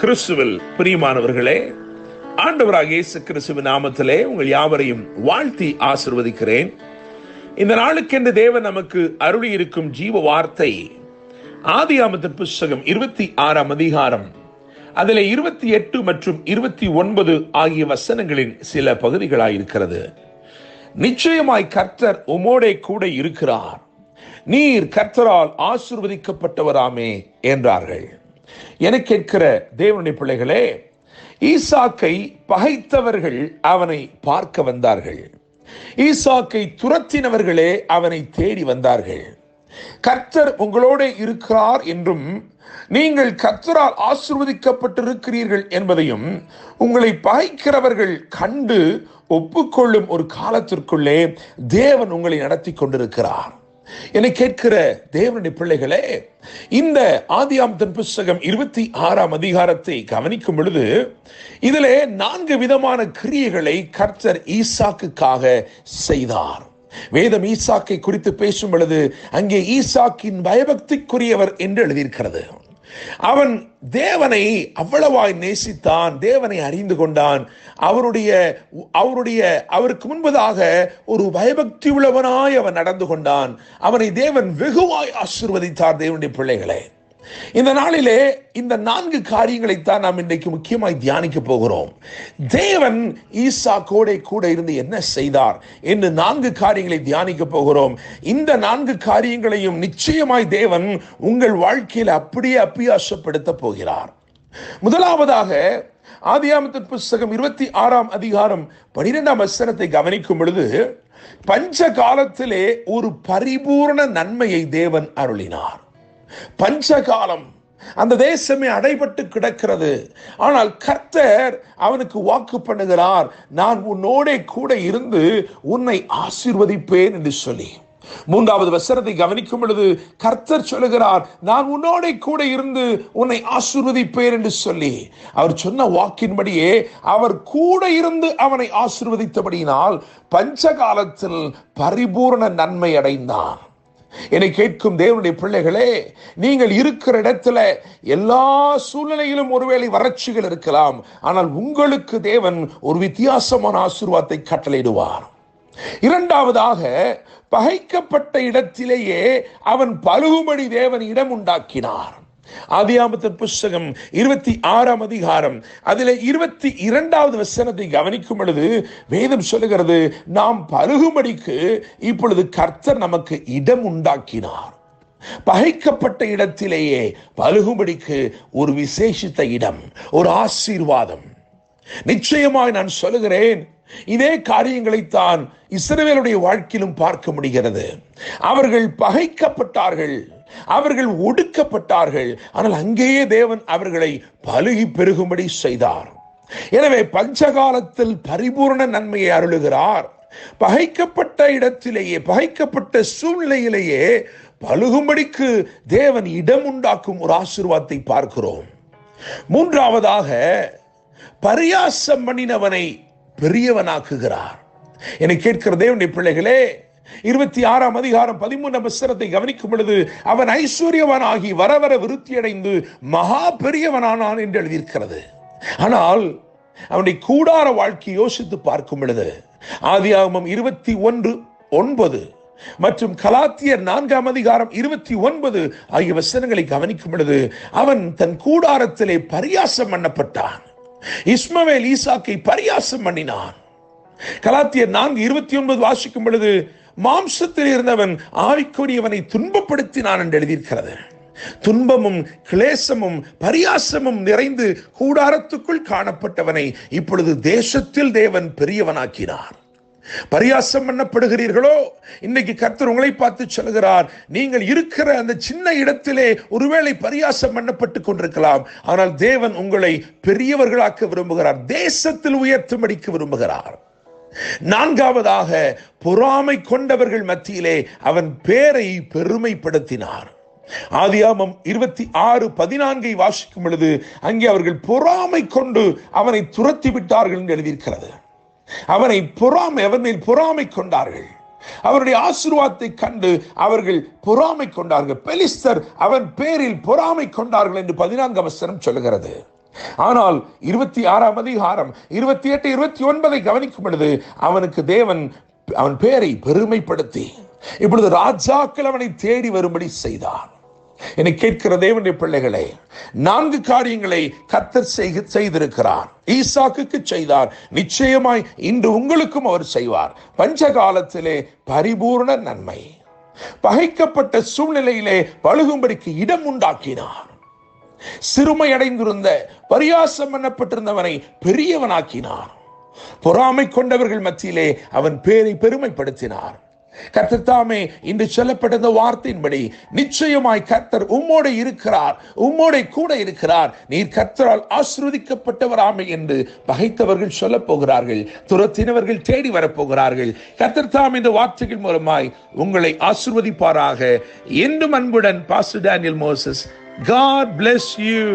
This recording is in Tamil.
கிறிஸ்துவில் பிரியமானவர்களே, ஆண்டவராகிய இயேசு கிறிஸ்துவின் நாமத்திலே உங்கள் யாவரையும் வாழ்த்தி ஆசீர்வதிக்கிறேன். இந்த நாளுக்கென்று தேவன் நமக்கு அருளி இருக்கும் ஜீவ வார்த்தை ஆதியாகமத்தின் புஸ்தகம் 26ஆம் அதிகாரம், அதிலே 28 மற்றும் 29 ஆகிய வசனங்களின் சில பகுதிகளாயிருக்கிறது. நிச்சயமாய் கர்த்தர் உம்மோடே கூட இருக்கிறார், நீர் கர்த்தரால் ஆசீர்வதிக்கப்பட்டவராமே என்றார்கள். என கேட்கிற தேவனுடைய பிள்ளைகளே, ஈசாக்கை பகைத்தவர்கள் அவனை பார்க்க வந்தார்கள். ஈசாக்கை துரத்தினவர்களே அவனை தேடி வந்தார்கள். கர்த்தர் உங்களோட இருக்கிறார் என்றும் நீங்கள் கர்த்தரால் ஆசீர்வதிக்கப்பட்டிருக்கிறீர்கள் என்பதையும் உங்களை பகைக்கிறவர்கள் கண்டு ஒப்புக்கொள்ளும் ஒரு காலத்திற்குள்ளே தேவன் உங்களை நடத்தி கொண்டிருக்கிறார். என்னை கேட்கிற தேவனுடைய பிள்ளைகளே, இந்த ஆதியாகமத்தின் புஸ்தகம் 26ஆம் அதிகாரத்தை கவனிக்கும் பொழுது இதிலே 4 விதமான கிரியைகளை கர்த்தர் ஈசாக்குக்காக செய்தார். வேதம் ஈசாக்கை குறித்து பேசும் பொழுது அங்கே ஈசாக்கின் பயபக்திக்குரியவர் என்று எழுதியிருக்கிறது. அவன் தேவனை அவ்வளவாய் நேசித்தான், தேவனை அறிந்து கொண்டான். அவருக்கு முன்பதாக ஒரு பயபக்தி உள்ளவனாய் அவன் நடந்து கொண்டான். அவனை தேவன் வெகுவாய் ஆசீர்வதித்தார். தேவனுடைய பிள்ளைகளே, இந்த நாளிலே இந்த 4 காரியங்களைத்தான் நாம் இன்றைக்கு முக்கியமாய் தியானிக்க போகிறோம். தேவன் ஈசாக்கோட கூட இருந்து என்ன செய்தார் என்று 4 காரியங்களை தியானிக்க போகிறோம். இந்த 4 காரியங்களையும் நிச்சயமாய் தேவன் உங்கள் வாழ்க்கையில் அப்படியே அப்பியாசப்படுத்த போகிறார். முதலாவதாக ஆதியாகமத்தின் புஸ்தகம் 26ஆம் அதிகாரம் 12ஆம் வசனத்தை கவனிக்கும் பொழுது, பஞ்ச காலத்திலே ஒரு பரிபூர்ண நன்மையை தேவன் அருளினார். பஞ்சகாலம், அந்த தேசமே அடைபட்டு கிடக்கிறது. ஆனால் கர்த்தர் அவனுக்கு வாக்கு பண்ணுகிறார், நான் உன்னோட கூட இருந்து உன்னை ஆசீர்வதிப்பேன் என்று சொல்லி. 3வது வசனத்தை கவனிக்கும் பொழுது கர்த்தர் சொல்லுகிறார், நான் உன்னோட கூட இருந்து உன்னை ஆசீர்வதிப்பேன் என்று சொல்லி. அவர் சொன்ன வாக்கின்படியே அவர் கூட இருந்து அவனை ஆசீர்வதித்தபடியினால் பஞ்சகாலத்தில் பரிபூர்ண நன்மை அடைந்தான். என்னை கேட்கும் தேவனுடைய பிள்ளைகளே, நீங்கள் இருக்கிற இடத்துல எல்லா சூழ்நிலையிலும் ஒருவேளை வறட்சிகள் இருக்கலாம், ஆனால் உங்களுக்கு தேவன் ஒரு வித்தியாசமான ஆசீர்வாதத்தை கட்டளையிடுவார். இரண்டாவதாக, பகைக்கப்பட்ட இடத்திலேயே அவன் பலுகும்படி தேவன் இடம் உண்டாக்கினார். ஆதியாகமத்தின் புஸ்தகம் 26ஆம் அதிகாரம் அதிலே 22வது வசனத்தை கவனிக்கும் பொழுது வேதம் சொல்லுகிறது, நாம் பலுகும்படிக்கு இப்பொழுது கர்த்தர் நமக்கு இடம் உண்டாக்கினார். பகைக்கப்பட்ட இடத்திலேயே பலுகும்படிக்கு ஒரு விசேஷித்த இடம், ஒரு ஆசீர்வாதம். நிச்சயமாய் நான் சொல்லுகிறேன், இதே காரியங்களைத்தான் இஸ்ரவேலுடைய வாழ்க்கையிலும் பார்க்க முடிகிறது. அவர்கள் பகைக்கப்பட்டார்கள், அவர்கள் ஒடுக்கப்பட்டார்கள், ஆனால் அங்கேயே தேவன் அவர்களை பலுகி பெருகும்படி செய்தார். எனவே பஞ்சகாலத்தில் பரிபூர்ண நன்மையை அருளுகிறார். பகைக்கப்பட்ட இடத்திலேயே, பகைக்கப்பட்ட சூழ்நிலையிலேயே பலுகும்படிக்கு தேவன் இடம் உண்டாக்கும் ஒரு ஆசீர்வாதத்தை பார்க்கிறோம். மூன்றாவதாக, பரியாசம் பண்ணினவனை பெரியவனாக்குகிறார். என்னை கேட்கிற தேவனுடைய பிள்ளைகளே, 26ஆம் அதிகாரம் 13ஆம் வசனத்தை கவனிக்கும் பொழுது அவன் ஐஸ்வர்யவனாகி வர வர விருத்தியடைந்து மகா பெரியவனானான் என்று எழுதியிருக்கிறது. ஆனால் அவனுடைய கூடார வாழ்க்கை யோசித்து பார்க்கும் பொழுது ஆதியாகமம் 21:9 மற்றும் கலாத்தியர் 4ஆம் அதிகாரம் 29 ஆகிய வசனங்களை கவனிக்கும் பொழுது அவன் தன் கூடாரத்திலே பரியாசம் பண்ணப்பட்டான். இஸ்மவேல் ஈசாக்கை பரியாசம் பண்ணினான். கலாத்தியர் 4:29 வாசிக்கும் பொழுது மாம்சத்தில் இருந்தவன் ஆவிக்குரியவனை துன்பப்படுத்தினான் என்று எழுதியிருக்கிறது. துன்பமும் கிளேசமும் பரியாசமும் நிறைந்து கூடாரத்துக்குள் காணப்பட்டவனை இப்பொழுது தேசத்தில் தேவன் பெரியவனாக்கினார். பரியாசம் பண்ணப்படுகிறீர்களோ, இன்னைக்கு கர்த்தர் உங்களை பார்த்து சொல்கிறார், நீங்கள் இருக்கிற அந்த சின்ன இடத்திலே ஒருவேளை பரியாசம் பண்ணப்பட்டு கொண்டிருக்கலாம், ஆனால் தேவன் உங்களை பெரியவர்களாக்க விரும்புகிறார், தேசத்தில் உயர்த்தும்படிக்க விரும்புகிறார். நான்காவதாக, பொறாமை கொண்டவர்கள் மத்தியிலே அவன் பேரை பெருமைப்படுத்தினார். ஆதியாகமம் 26:14 வாசிக்கும் பொழுது அங்கே அவர்கள் பொறாமை கொண்டு அவனை துரத்தி விட்டார்கள் என்று எழுதியிருக்கிறது. அவன் மேல் பொறாமை கொண்டார்கள். அவருடைய ஆசீர்வாதத்தை கண்டு அவர்கள் பொறாமை கொண்டார்கள். பெலிஸ்தர் அவன் பேரில் பொறாமை கொண்டார்கள் என்று 14ஆம் வசனம் சொல்லுகிறது. ஆனால் 26ஆம் அதிகாரம் 28, 29 கவனிக்கும் பொழுது அவனுக்கு தேவன் அவன் பேரை பெருமைப்படுத்தி இப்பொழுது ராஜாக்கள் அவனை தேடி வரும்படி செய்தார். என்னை கேட்கிற தேவனுடைய பிள்ளைகளே, 4 காரியங்களை கர்த்தர் செய்திருக்கிறார். ஈசாக்குக்கு செய்தார், நிச்சயமாய் இன்று உங்களுக்கும் அவர் செய்வார். பஞ்ச காலத்திலே பரிபூர்ண நன்மை, பகைக்கப்பட்ட சூழ்நிலையிலே பழுகும்படிக்கு இடம் உண்டாக்கினார். சிறுமை அடைந்திருந்த பரியாசம் பண்ணப்பட்டிருந்தவனை பெரியவனாக்கினார். பொறாமை கொண்டவர்கள் மத்தியிலே அவன் பேரை பெருமைப்படுத்தினார். கர்த்தர் தாமே இன்று சொல்லப்பட்ட இந்த வார்த்தையின்படி நிச்சயமாய் கர்த்தர் உம்மோடு இருக்கிறார், உம்மோடு கூட இருக்கிறார், நீர் கர்த்தரால் ஆசீர்வதிக்கப்பட்டவராமே என்று பகைத்தவர்கள் சொல்ல போகிறார்கள், துரத்தினவர்கள் தேடி வரப்போகிறார்கள். கர்த்தர் தாமே இந்த வார்த்தைகள் மூலமாய் உங்களை ஆசீர்வதிப்பாராக. என்றும் அன்புடன் pastor Daniel Moses. God bless you.